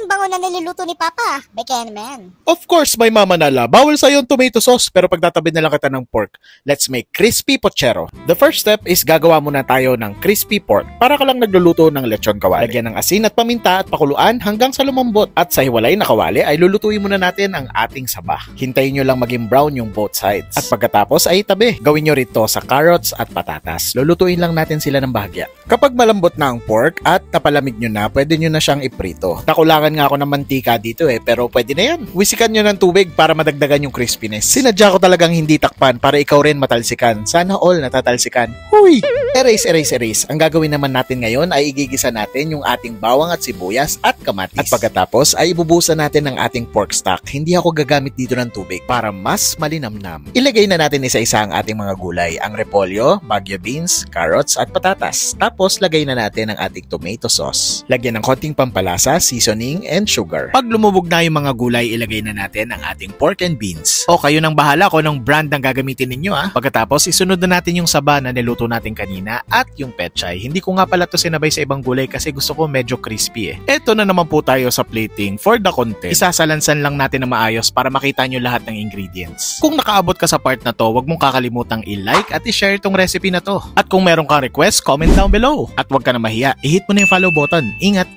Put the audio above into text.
bango na niluluto ni Papa. Bacon man. Of course, may mama nala. Bawal sa'yo yung tomato sauce pero pagtatabi na lang kita ng pork. Let's make crispy pochero. The first step is gagawa muna tayo ng crispy pork. Para ka lang nagluluto ng lechon kawali. Lagyan ng asin at paminta at pakuluan hanggang sa lumambot. At sa hiwalay na kawali ay lulutuin muna natin ang ating saba. Hintayin nyo lang maging brown yung both sides. At pagkatapos ay tabi. Gawin nyo rito sa carrots at patatas. Lulutuin lang natin sila ng bahagya. Kapag malambot na ang pork at napalamig nyo na, pwede nyo na siyang iprito. Nakulangan nga ako ng mantika dito pero pwede na yan. Wisikan nyo ng tubig para madagdagan yung crispiness. Sinadya ko talagang hindi takpan para ikaw rin matalsikan. Sana all natatalsikan. Huy! Erase. Ang gagawin naman natin ngayon ay igigisa natin yung ating bawang at sibuyas at kamatis. At pagkatapos ay ibubusan natin ng ating pork stock. Hindi ako gagamit dito ng tubig para mas malinamnam. Ilagay na natin isa-isa ang ating mga gulay. Ang repolyo, baguio beans, carrots at patatas. Tapos lagay na natin ang ating tomato sauce. Lagyan ng konting pampalasa, seasoning, and sugar. Pag lumubog na yung mga gulay, ilagay na natin ang ating pork and beans. O kayo nang bahala kung anong brand ang gagamitin ninyo Pagkatapos, isunod na natin yung saba na niluto natin kanina at yung pechay. Hindi ko nga pala to sinabay sa ibang gulay kasi gusto ko medyo crispy Eto na naman po tayo sa plating for the content. Isasalansan lang natin na maayos para makita nyo lahat ng ingredients. Kung nakaabot ka sa part na to, wag mong kakalimutang i-like at i-share itong recipe na to. At kung meron kang request, comment down below. At wag ka na mahiya, i-hit mo na yung follow button. Ingat!